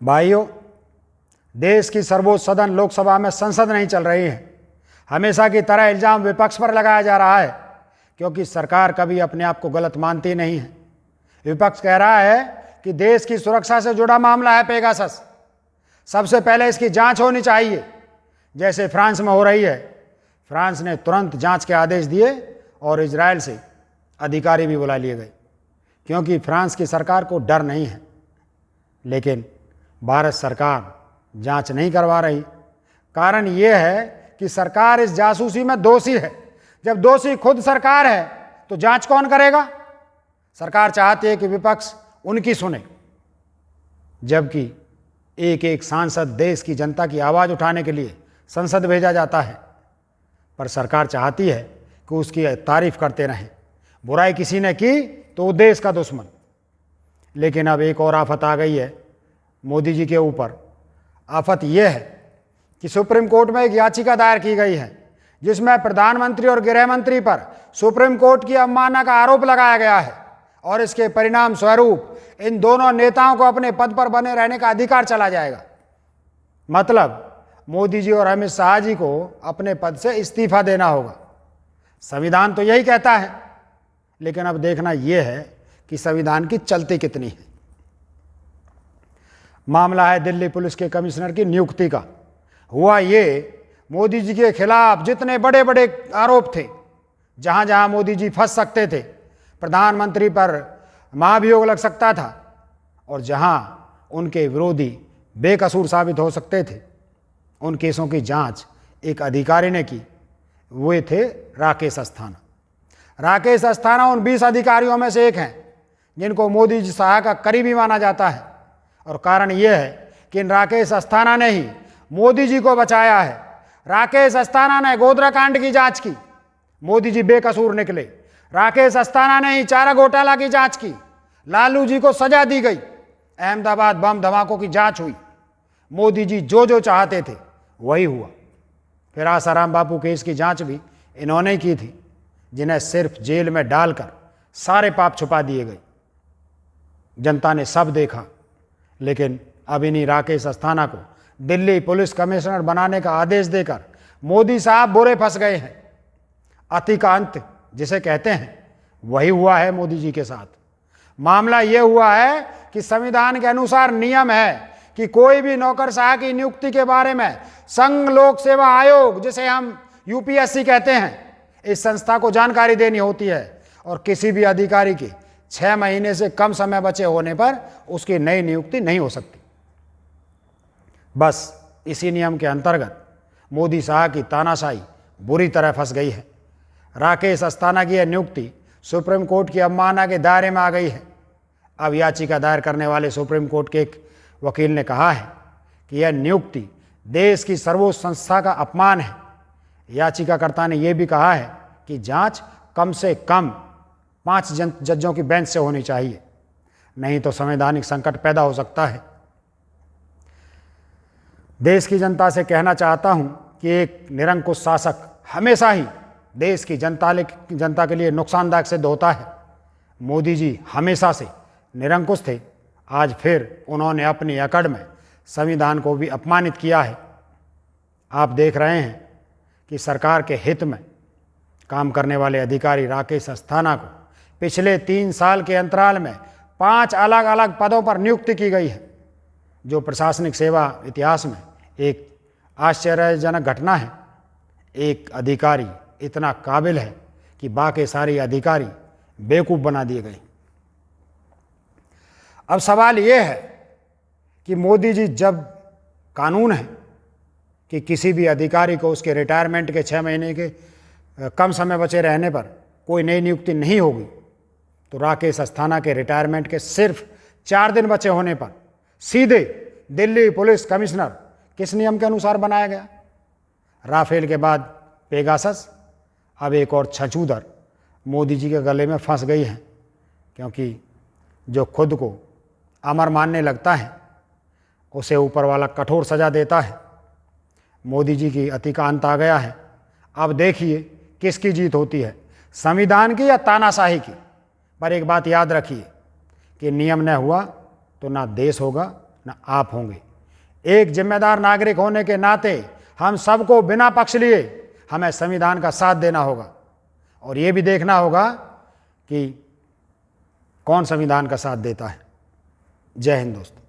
भाइयों, देश की सर्वोच्च सदन लोकसभा में संसद नहीं चल रही है। हमेशा की तरह इल्जाम विपक्ष पर लगाया जा रहा है, क्योंकि सरकार कभी अपने आप को गलत मानती नहीं है। विपक्ष कह रहा है कि देश की सुरक्षा से जुड़ा मामला है पेगासस, सबसे पहले इसकी जांच होनी चाहिए, जैसे फ्रांस में हो रही है। फ्रांस ने तुरंत जांच के आदेश दिए और इजराइल से अधिकारी भी बुला लिए गए, क्योंकि फ्रांस की सरकार को डर नहीं है। लेकिन भारत सरकार जांच नहीं करवा रही। कारण यह है कि सरकार इस जासूसी में दोषी है। जब दोषी खुद सरकार है तो जांच कौन करेगा? सरकार चाहती है कि विपक्ष उनकी सुने, जबकि एक एक सांसद देश की जनता की आवाज़ उठाने के लिए संसद भेजा जाता है। पर सरकार चाहती है कि उसकी तारीफ करते रहें। बुराई किसी ने की तो वो देश का दुश्मन। लेकिन अब एक और आफत आ गई है मोदी जी के ऊपर। आफत यह है कि सुप्रीम कोर्ट में एक याचिका दायर की गई है, जिसमें प्रधानमंत्री और गृह मंत्री पर सुप्रीम कोर्ट की अवमानना का आरोप लगाया गया है, और इसके परिणाम स्वरूप इन दोनों नेताओं को अपने पद पर बने रहने का अधिकार चला जाएगा। मतलब मोदी जी और अमित शाह जी को अपने पद से इस्तीफा देना होगा। संविधान तो यही कहता है, लेकिन अब देखना यह है कि संविधान की चलती कितनी है। मामला है दिल्ली पुलिस के कमिश्नर की नियुक्ति का। हुआ ये, मोदी जी के खिलाफ जितने बड़े बड़े आरोप थे, जहां जहां मोदी जी फंस सकते थे, प्रधानमंत्री पर महाभियोग लग सकता था, और जहां उनके विरोधी बेकसूर साबित हो सकते थे, उन केसों की जांच एक अधिकारी ने की। वे थे राकेश अस्थाना। राकेश अस्थाना उन 20 अधिकारियों में से एक हैं जिनको मोदी जी शाह का करीबी माना जाता है। और कारण यह है कि इन राकेश अस्थाना ने ही मोदी जी को बचाया है। राकेश अस्थाना ने गोधरा कांड की जांच की, मोदी जी बेकसूर निकले। राकेश अस्थाना ने ही चारा घोटाला की जांच की, लालू जी को सजा दी गई। अहमदाबाद बम धमाकों की जांच हुई, मोदी जी जो जो चाहते थे वही हुआ। फिर आसाराम बापू केस की जांच भी इन्होंने की थी, जिन्हें सिर्फ जेल में डालकर सारे पाप छुपा दिए गए। जनता ने सब देखा, लेकिन अब इन्हीं राकेश अस्थाना को दिल्ली पुलिस कमिश्नर बनाने का आदेश देकर मोदी साहब बुरे फंस गए हैं। अति का अंत जिसे कहते हैं, वही हुआ है मोदी जी के साथ। मामला यह हुआ है कि संविधान के अनुसार नियम है कि कोई भी नौकरशाह की नियुक्ति के बारे में संघ लोक सेवा आयोग, जिसे हम यूपीएससी कहते हैं, इस संस्था को जानकारी देनी होती है। और किसी भी अधिकारी की 6 महीने से कम समय बचे होने पर उसकी नई नियुक्ति नहीं हो सकती। बस इसी नियम के अंतर्गत मोदी शाह की तानाशाही बुरी तरह फंस गई है। राकेश अस्थाना की यह नियुक्ति सुप्रीम कोर्ट की अवमानना के दायरे में आ गई है। अब याचिका दायर करने वाले सुप्रीम कोर्ट के एक वकील ने कहा है कि यह नियुक्ति देश की सर्वोच्च संस्था का अपमान है। याचिकाकर्ता ने यह भी कहा है कि जांच कम से कम 5 जजों की बेंच से होनी चाहिए, नहीं तो संवैधानिक संकट पैदा हो सकता है। देश की जनता से कहना चाहता हूं कि एक निरंकुश शासक हमेशा ही देश की जनता के लिए नुकसानदायक सिद्ध होता है। मोदी जी हमेशा से निरंकुश थे, आज फिर उन्होंने अपनी अकड़ में संविधान को भी अपमानित किया है। आप देख रहे हैं कि सरकार के हित में काम करने वाले अधिकारी राकेश अस्थाना को पिछले 3 साल के अंतराल में 5 अलग अलग पदों पर नियुक्ति की गई है, जो प्रशासनिक सेवा इतिहास में एक आश्चर्यजनक घटना है। एक अधिकारी इतना काबिल है कि बाकी सारे अधिकारी बेवकूफ़ बना दिए गए। अब सवाल यह है कि मोदी जी, जब कानून है कि किसी भी अधिकारी को उसके रिटायरमेंट के 6 महीने के कम समय बचे रहने पर कोई नई नियुक्ति नहीं होगी, तो राकेश अस्थाना के रिटायरमेंट के सिर्फ 4 दिन बचे होने पर सीधे दिल्ली पुलिस कमिश्नर किस नियम के अनुसार बनाया गया? राफेल के बाद पेगासस, अब एक और छछूदर मोदी जी के गले में फंस गई है, क्योंकि जो खुद को अमर मानने लगता है उसे ऊपर वाला कठोर सजा देता है। मोदी जी की अति का अंत आ गया है। अब देखिए किसकी जीत होती है, संविधान की या तानाशाही की। पर एक बात याद रखिए कि नियम न हुआ तो ना देश होगा न आप होंगे। एक जिम्मेदार नागरिक होने के नाते हम सबको बिना पक्ष लिए हमें संविधान का साथ देना होगा और ये भी देखना होगा कि कौन संविधान का साथ देता है। जय हिंद दोस्तों।